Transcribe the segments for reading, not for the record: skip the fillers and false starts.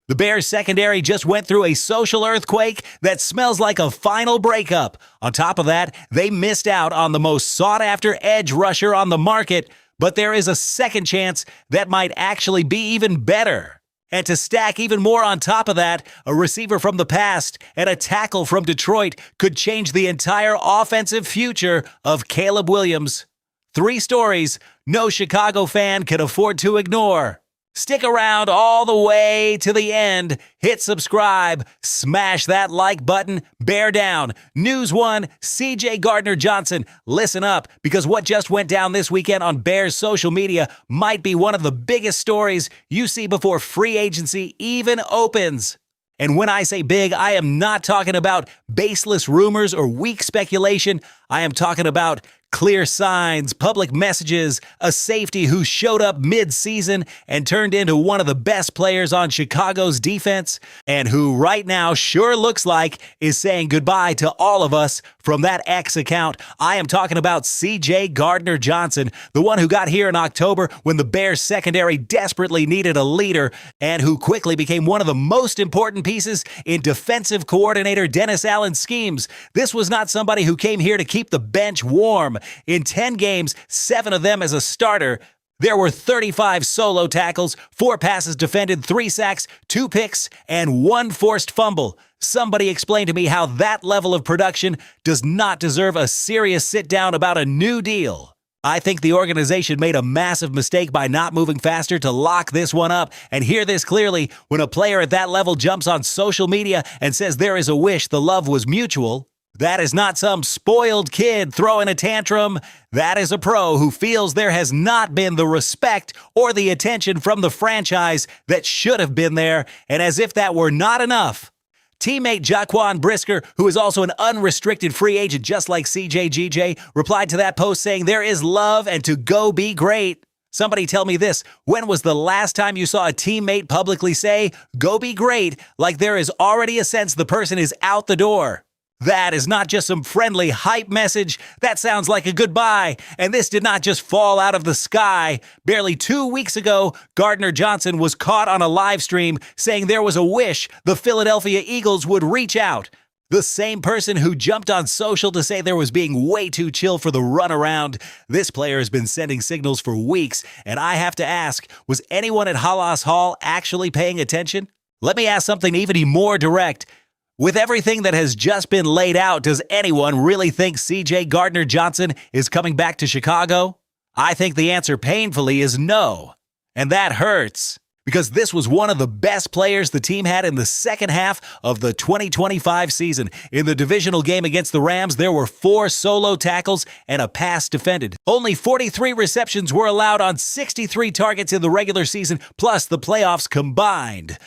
The Bears secondary just went through a social earthquake that smells like a final breakup. On top of that, they missed out on the most sought-after edge rusher on the market, but there is a second chance that might actually be even better. And to stack even more on top of that, a receiver from the past and a tackle from Detroit could change the entire offensive future of Caleb Williams. 3 stories no Chicago fan can afford to ignore. Stick around all the way to the end. Hit subscribe. Smash that like button. Bear down. News 1, CJ Gardner-Johnson. Listen up, because what just went down this weekend on Bears social media might be one of the biggest stories you see before free agency even opens. And when I say big, I am not talking about baseless rumors or weak speculation. I am talking about clear signs, public messages, a safety who showed up mid-season and turned into one of the best players on Chicago's defense, and who right now sure looks like is saying goodbye to all of us from that X account. I am talking about CJ Gardner-Johnson, the one who got here in October when the Bears secondary desperately needed a leader, and who quickly became one of the most important pieces in defensive coordinator Dennis Allen's schemes. This was not somebody who came here to keep the bench warm. In 10 games, 7 of them as a starter, there were 35 solo tackles, 4 passes defended, 3 sacks, 2 picks, and 1 forced fumble. Somebody explain to me how that level of production does not deserve a serious sit-down about a new deal. I think the organization made a massive mistake by not moving faster to lock this one up. And hear this clearly, when a player at that level jumps on social media and says there is a wish the love was mutual, that is not some spoiled kid throwing a tantrum. That is a pro who feels there has not been the respect or the attention from the franchise that should have been there. And as if that were not enough, teammate Jaquan Brisker, who is also an unrestricted free agent just like CJGJ, replied to that post saying there is love and to go be great. Somebody tell me this, when was the last time you saw a teammate publicly say, go be great, like there is already a sense the person is out the door? That is not just some friendly hype message. That sounds like a goodbye. And this did not just fall out of the sky. Barely 2 weeks ago, Gardner-Johnson was caught on a live stream saying there was a wish the Philadelphia Eagles would reach out. The same person who jumped on social to say there was being way too chill for the runaround. This player has been sending signals for weeks, and I have to ask, was anyone at Halas Hall actually paying attention? Let me ask something even more direct. With everything that has just been laid out, does anyone really think CJ Gardner-Johnson is coming back to Chicago? I think the answer painfully is no. And that hurts, because this was one of the best players the team had in the second half of the 2025 season. In the divisional game against the Rams, there were 4 solo tackles and a pass defended. Only 43 receptions were allowed on 63 targets in the regular season, plus the playoffs combined.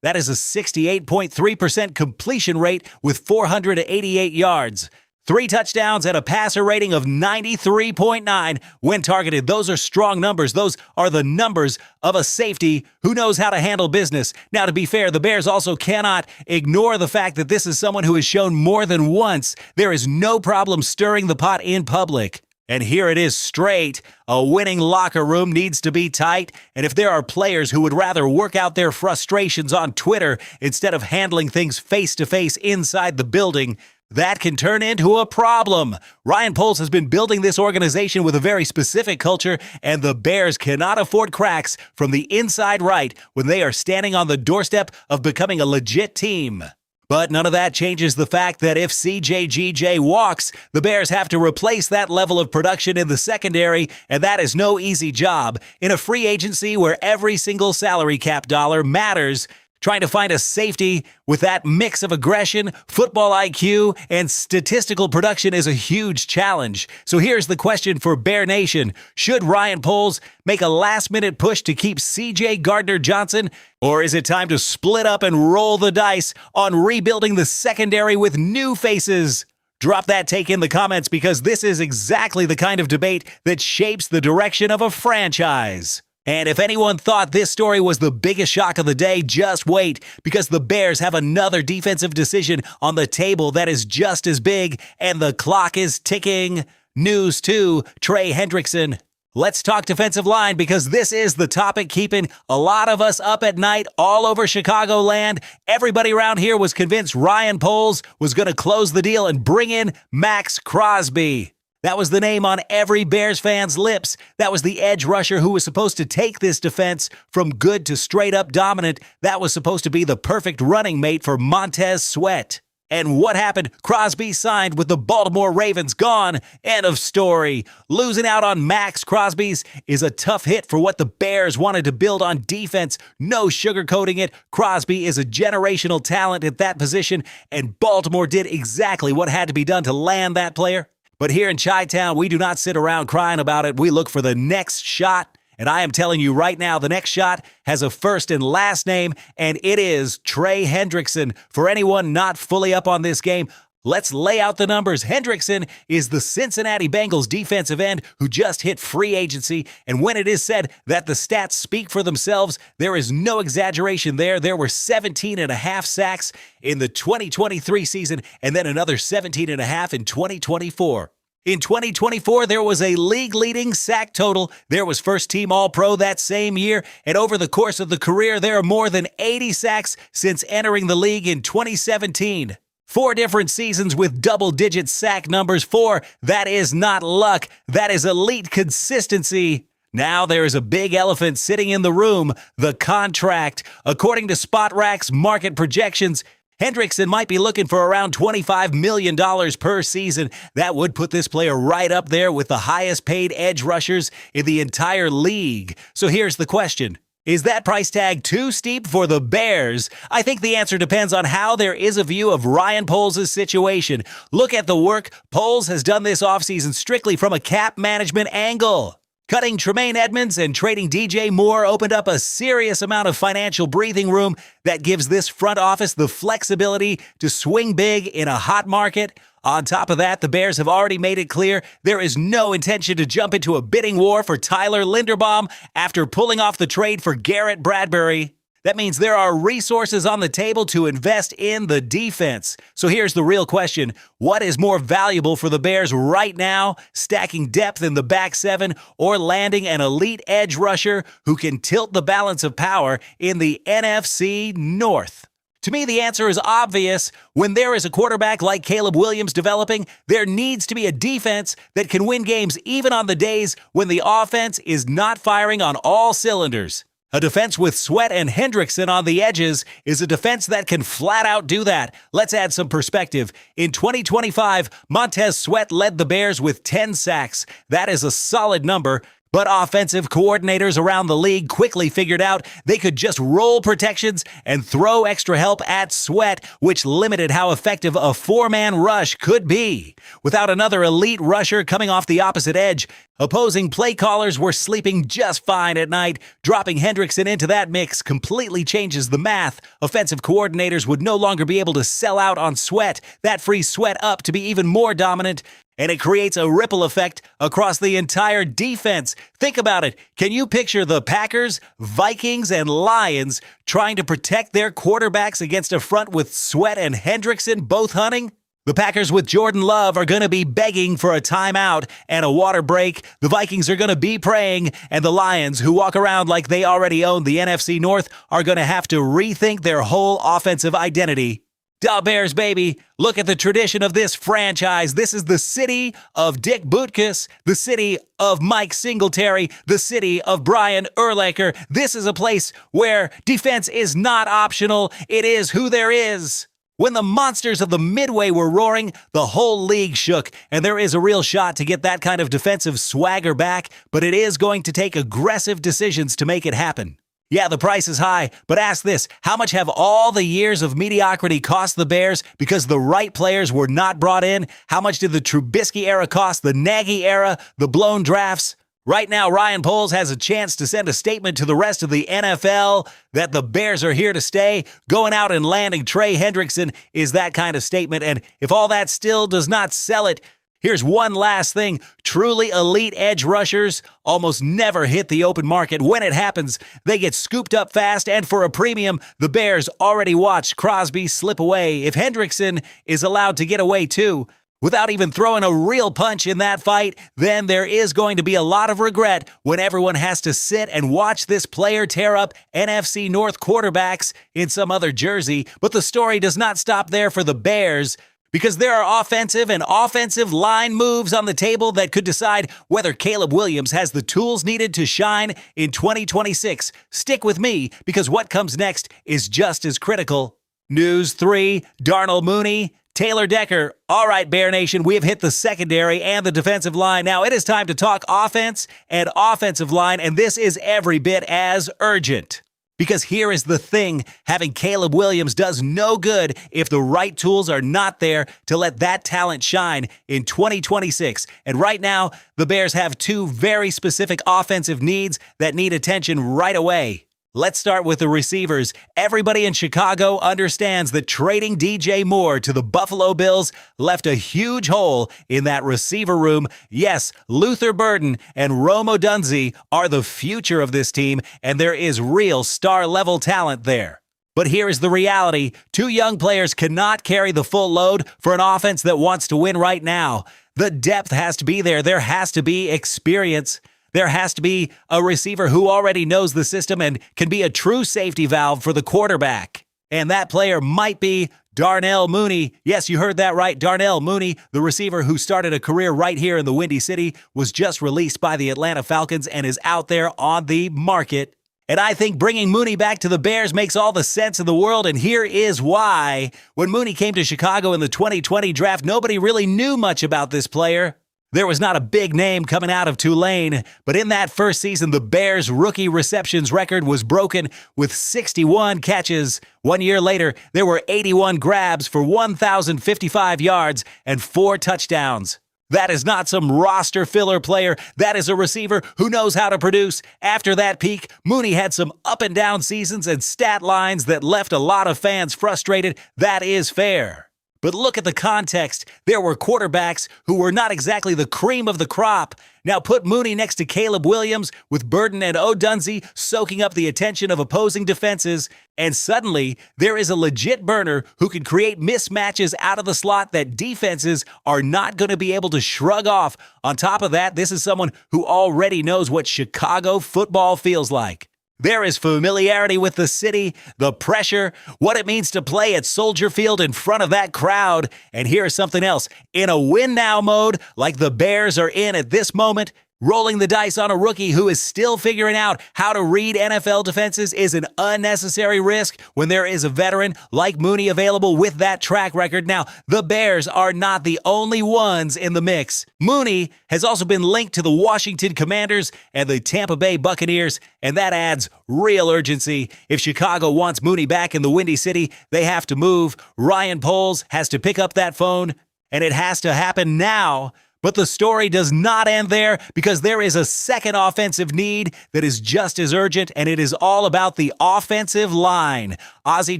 That is a 68.3% completion rate with 488 yards. 3 touchdowns and a passer rating of 93.9 when targeted. Those are strong numbers. Those are the numbers of a safety who knows how to handle business. Now, to be fair, the Bears also cannot ignore the fact that this is someone who has shown more than once there is no problem stirring the pot in public. And here it is straight. A winning locker room needs to be tight. And if there are players who would rather work out their frustrations on Twitter instead of handling things face-to-face inside the building, that can turn into a problem. Ryan Poles has been building this organization with a very specific culture, and the Bears cannot afford cracks from the inside right when they are standing on the doorstep of becoming a legit team. But none of that changes the fact that if CJGJ walks, the Bears have to replace that level of production in the secondary, and that is no easy job. In a free agency where every single salary cap dollar matters, trying to find a safety with that mix of aggression, football IQ, and statistical production is a huge challenge. So here's the question for Bear Nation. Should Ryan Poles make a last-minute push to keep CJ Gardner-Johnson, or is it time to split up and roll the dice on rebuilding the secondary with new faces? Drop that take in the comments, because this is exactly the kind of debate that shapes the direction of a franchise. And if anyone thought this story was the biggest shock of the day, just wait, because the Bears have another defensive decision on the table that is just as big, and the clock is ticking. News 2, TREY Hendrickson. Let's talk defensive line because this is the topic keeping a lot of us up at night all over Chicagoland. Everybody around here was convinced Ryan Poles was going to close the deal and bring in Max Crosby. That was the name on every Bears fan's lips. That was the edge rusher who was supposed to take this defense from good to straight up dominant. That was supposed to be the perfect running mate for Montez Sweat. And what happened? Crosby signed with the Baltimore Ravens. Gone. End of story. Losing out on Max Crosby's is a tough hit for what the Bears wanted to build on defense. No sugarcoating it. Crosby is a generational talent at that position, and Baltimore did exactly what had to be done to land that player. But here in Chi-Town, we do not sit around crying about it. We look for the next shot. And I am telling you right now, the next shot has a first and last name, and it is TREY Hendrickson. For anyone not fully up on this game, let's lay out the numbers. Hendrickson is the Cincinnati Bengals defensive end who just hit free agency. And when it is said that the stats speak for themselves, there is no exaggeration there. There were 17 and a half sacks in the 2023 season, and then another 17 and a half in 2024. In 2024, there was a league-leading sack total. There was first-team All-Pro that same year, and over the course of the career, there are more than 80 sacks since entering the league in 2017. 4 different seasons with double-digit sack numbers. 4, that is not luck. That is elite consistency. Now there is a big elephant sitting in the room, the contract. According to SpotRack's market projections, Hendrickson might be looking for around $25 million per season. That would put this player right up there with the highest paid edge rushers in the entire league. So here's the question. Is that price tag too steep for the Bears? I think the answer depends on how there is a view of Ryan Poles' situation. Look at the work Poles has done this offseason strictly from a cap management angle. Cutting Tremaine Edmonds and trading DJ Moore opened up a serious amount of financial breathing room that gives this front office the flexibility to swing big in a hot market. On top of that, the Bears have already made it clear there is no intention to jump into a bidding war for Tyler Linderbaum after pulling off the trade for Garrett Bradbury. That means there are resources on the table to invest in the defense. So here's the real question. What is more valuable for the Bears right now, stacking depth in the back seven or landing an elite edge rusher who can tilt the balance of power in the NFC North? To me, the answer is obvious. When there is a quarterback like Caleb Williams developing, there needs to be a defense that can win games even on the days when the offense is not firing on all cylinders. A defense with Sweat and Hendrickson on the edges is a defense that can flat out do that. Let's add some perspective. In 2025, Montez Sweat led the Bears with 10 sacks. That is a solid number. But offensive coordinators around the league quickly figured out they could just roll protections and throw extra help at Sweat, which limited how effective a 4-man rush could be. Without another elite rusher coming off the opposite edge, opposing play callers were sleeping just fine at night. Dropping Hendrickson into that mix completely changes the math. Offensive coordinators would no longer be able to sell out on Sweat. That frees Sweat up to be even more dominant. And it creates a ripple effect across the entire defense. Think about it. Can you picture the Packers, Vikings, and Lions trying to protect their quarterbacks against a front with Sweat and Hendrickson both hunting? The Packers with Jordan Love are going to be begging for a timeout and a water break. The Vikings are going to be praying. And the Lions, who walk around like they already own the NFC North, are going to have to rethink their whole offensive identity. Da Bears, baby. Look at the tradition of this franchise. This is the city of Dick Butkus, the city of Mike Singletary, the city of Brian Urlacher. This is a place where defense is not optional. It is who there is. When the monsters of the Midway were roaring, the whole league shook, and there is a real shot to get that kind of defensive swagger back, but it is going to take aggressive decisions to make it happen. Yeah, the price is high, but ask this, how much have all the years of mediocrity cost the Bears because the right players were not brought in? How much did the Trubisky era cost, the Nagy era, the blown drafts? Right now, Ryan Poles has a chance to send a statement to the rest of the NFL that the Bears are here to stay. Going out and landing TREY Hendrickson is that kind of statement, and if all that still does not sell it, here's one last thing. Truly elite edge rushers almost never hit the open market. When it happens, they get scooped up fast, and for a premium, the Bears already watched Crosby slip away. If Hendrickson is allowed to get away too, without even throwing a real punch in that fight, then there is going to be a lot of regret when everyone has to sit and watch this player tear up NFC North quarterbacks in some other jersey. But the story does not stop there for the Bears, because there are offensive and offensive line moves on the table that could decide whether Caleb Williams has the tools needed to shine in 2026. Stick with me, because what comes next is just as critical. News 3, Darnell Mooney, Taylor Decker. All right, Bear Nation, we have hit the secondary and the defensive line. Now it is time to talk offense and offensive line, and this is every bit as urgent. Because here is the thing, having Caleb Williams does no good if the right tools are not there to let that talent shine in 2026. And right now, the Bears have two very specific offensive needs that need attention right away. Let's start with the receivers. Everybody in Chicago understands that trading DJ Moore to the Buffalo Bills left a huge hole in that receiver room. Yes, Luther Burden and Rome Odunze are the future of this team, and there is real star-level talent there. But here is the reality. Two young players cannot carry the full load for an offense that wants to win right now. The depth has to be there. There has to be experience. There has to be a receiver who already knows the system and can be a true safety valve for the quarterback. And that player might be Darnell Mooney. Yes, you heard that right. Darnell Mooney, the receiver who started a career right here in the Windy City, was just released by the Atlanta Falcons and is out there on the market. And I think bringing Mooney back to the Bears makes all the sense in the world, and here is why. When Mooney came to Chicago in the 2020 draft, nobody really knew much about this player. There was not a big name coming out of Tulane, but in that first season, the Bears' rookie receptions record was broken with 61 catches. 1 year later, there were 81 grabs for 1,055 yards and 4 touchdowns. That is not some roster filler player. That is a receiver who knows how to produce. After that peak, Mooney had some up and down seasons and stat lines that left a lot of fans frustrated. That is fair. But look at the context. There were quarterbacks who were not exactly the cream of the crop. Now put Mooney next to Caleb Williams with Burden and Odunze soaking up the attention of opposing defenses, and suddenly there is a legit burner who can create mismatches out of the slot that defenses are not going to be able to shrug off. On top of that, this is someone who already knows what Chicago football feels like. There is familiarity with the city, the pressure, what it means to play at Soldier Field in front of that crowd. And here's something else. In a win-now mode, like the Bears are in at this moment, rolling the dice on a rookie who is still figuring out how to read NFL defenses is an unnecessary risk when there is a veteran like Mooney available with that track record. Now, the Bears are not the only ones in the mix. Mooney has also been linked to the Washington Commanders and the Tampa Bay Buccaneers, and that adds real urgency. If Chicago wants Mooney back in the Windy City, they have to move. Ryan Poles has to pick up that phone, and it has to happen now. But the story does not end there, because there is a second offensive need that is just as urgent, and it is all about the offensive line. Ozzy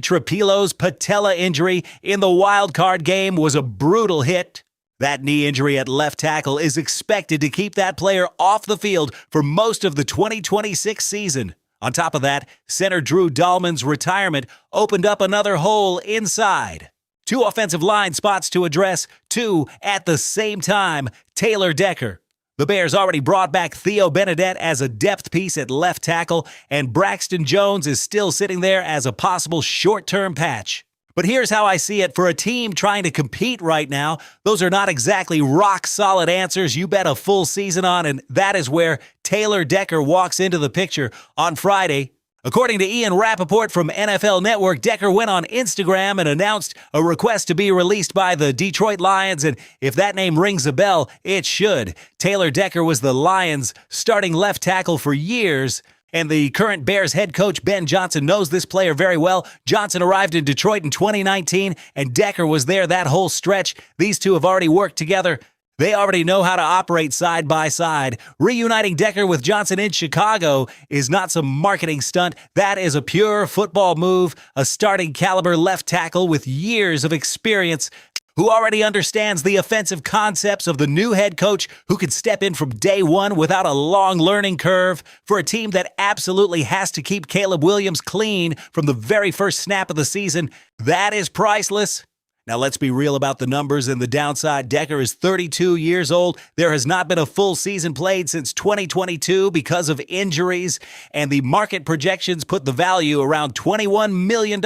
Trapillo's patella injury in the wild card game was a brutal hit. That knee injury at left tackle is expected to keep that player off the field for most of the 2026 season. On top of that, center Drew Dahlman's retirement opened up another hole inside. Two offensive line spots to address, two at the same time. Taylor Decker. The Bears already brought back Theo Benedette as a depth piece at left tackle, and Braxton Jones is still sitting there as a possible short-term patch. But here's how I see it. For a team trying to compete right now, those are not exactly rock-solid answers you bet a full season on, and that is where Taylor Decker walks into the picture on Friday. According to Ian Rappaport from NFL Network, Decker went on Instagram and announced a request to be released by the Detroit Lions, and if that name rings a bell, it should. Taylor Decker was the Lions' starting left tackle for years, and the current Bears head coach Ben Johnson knows this player very well. Johnson arrived in Detroit in 2019, and Decker was there that whole stretch. These two have already worked together. They already know how to operate side by side. Reuniting Decker with Johnson in Chicago is not some marketing stunt. That is a pure football move, a starting caliber left tackle with years of experience who already understands the offensive concepts of the new head coach who can step in from day one without a long learning curve. For a team that absolutely has to keep Caleb Williams clean from the very first snap of the season, that is priceless. Now, let's be real about the numbers and the downside. Decker is 32 years old. There has not been a full season played since 2022 because of injuries, and the market projections put the value around $21 million,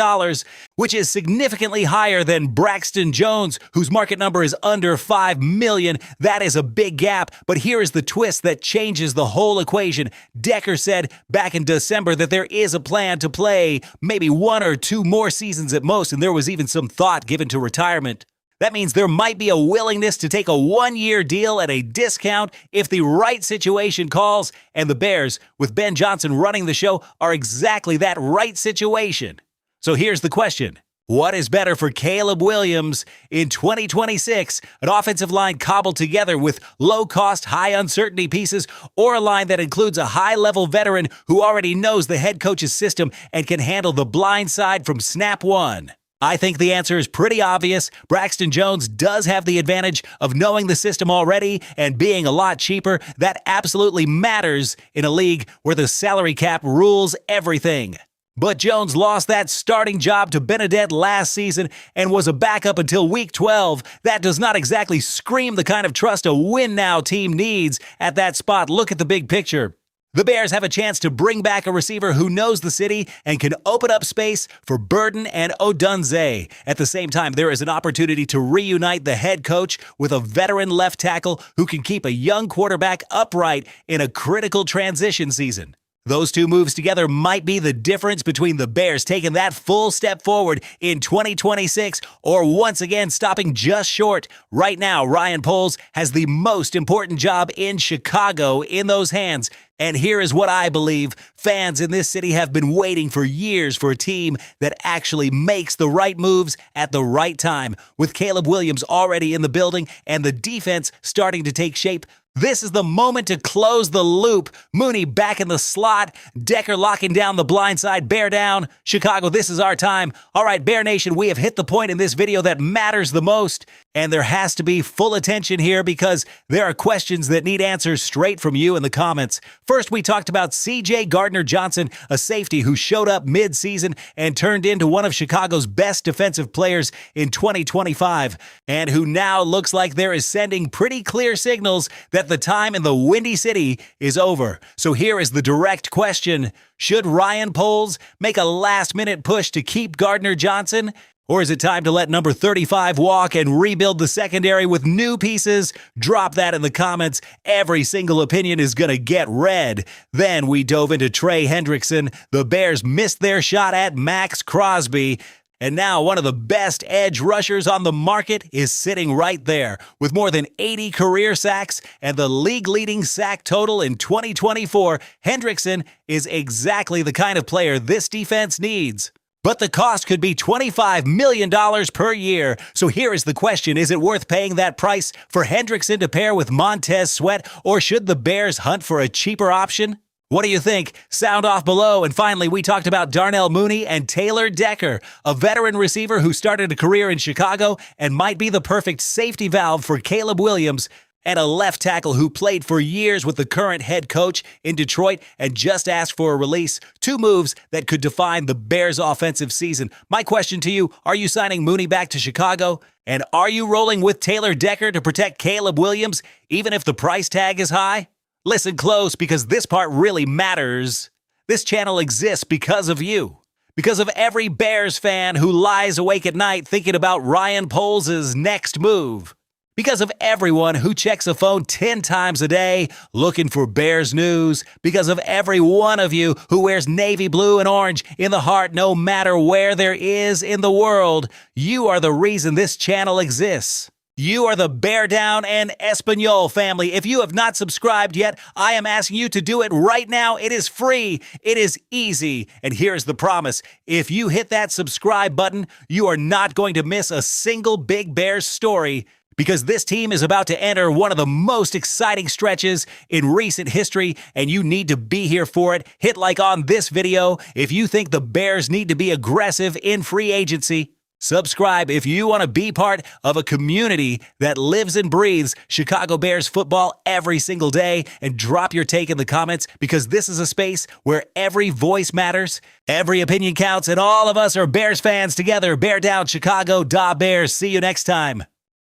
which is significantly higher than Braxton Jones, whose market number is under $5 million. That is a big gap, but here is the twist that changes the whole equation. Decker said back in December that there is a plan to play maybe 1 or 2 more seasons at most, and there was even some thought given to retirement. That means there might be a willingness to take a 1-year deal at a discount if the right situation calls, and the Bears, with Ben Johnson running the show, are exactly that right situation. So here's the question. What is better for Caleb Williams in 2026? An offensive line cobbled together with low-cost, high-uncertainty pieces, or a line that includes a high-level veteran who already knows the head coach's system and can handle the blind side from snap one? I think the answer is pretty obvious. Braxton Jones does have the advantage of knowing the system already and being a lot cheaper. That absolutely matters in a league where the salary cap rules everything. But Jones lost that starting job to Benedette last season and was a backup until Week 12. That does not exactly scream the kind of trust a win-now team needs at that spot. Look at the big picture. The Bears have a chance to bring back a receiver who knows the city and can open up space for Burden and Odunze. At the same time, there is an opportunity to reunite the head coach with a veteran left tackle who can keep a young quarterback upright in a critical transition season. Those two moves together might be the difference between the Bears taking that full step forward in 2026 or once again stopping just short. Right now, Ryan Poles has the most important job in Chicago in those hands. And here is what I believe. Fans in this city have been waiting for years for a team that actually makes the right moves at the right time. With Caleb Williams already in the building and the defense starting to take shape, this is the moment to close the loop. Mooney back in the slot. Decker locking down the blind side. Bear down. Chicago, this is our time. All right, Bear Nation, we have hit the point in this video that matters the most. And there has to be full attention here because there are questions that need answers straight from you in the comments. First, we talked about C.J. Gardner-Johnson, a safety who showed up mid-season and turned into one of Chicago's best defensive players in 2025, and who now looks like there is sending pretty clear signals that the time in the Windy City is over. So here is the direct question. Should Ryan Poles make a last-minute push to keep Gardner-Johnson? Or is it time to let number 35 walk and rebuild the secondary with new pieces? Drop that in the comments. Every single opinion is going to get read. Then we dove into TREY Hendrickson. The Bears missed their shot at Max Crosby. And now one of the best edge rushers on the market is sitting right there with more than 80 career sacks and the league-leading sack total in 2024. Hendrickson is exactly the kind of player this defense needs. But the cost could be $25 million per year. So here is the question. Is it worth paying that price for Hendrickson to pair with Montez Sweat, or should the Bears hunt for a cheaper option? What do you think? Sound off below. And finally, we talked about Darnell Mooney and Taylor Decker, a veteran receiver who started a career in Chicago and might be the perfect safety valve for Caleb Williams, and a left tackle who played for years with the current head coach in Detroit and just asked for a release. 2 moves that could define the Bears' offensive season. My question to you, are you signing Mooney back to Chicago? And are you rolling with Taylor Decker to protect Caleb Williams, even if the price tag is high? Listen close, because this part really matters. This channel exists because of you. Because of every Bears fan who lies awake at night thinking about Ryan Poles' next move. Because of everyone who checks a phone 10 times a day looking for Bears news. Because of every one of you who wears navy blue and orange in the heart no matter where there is in the world. You are the reason this channel exists. You are the Bear Down and Espanol family. If you have not subscribed yet, I am asking you to do it right now. It is free. It is easy. And here's the promise. If you hit that subscribe button, you are not going to miss a single Big Bears story, because this team is about to enter one of the most exciting stretches in recent history, and you need to be here for it. Hit like on this video if you think the Bears need to be aggressive in free agency. Subscribe if you want to be part of a community that lives and breathes Chicago Bears football every single day, and drop your take in the comments, because this is a space where every voice matters, every opinion counts, and all of us are Bears fans together. Bear down, Chicago. Da Bears. See you next time.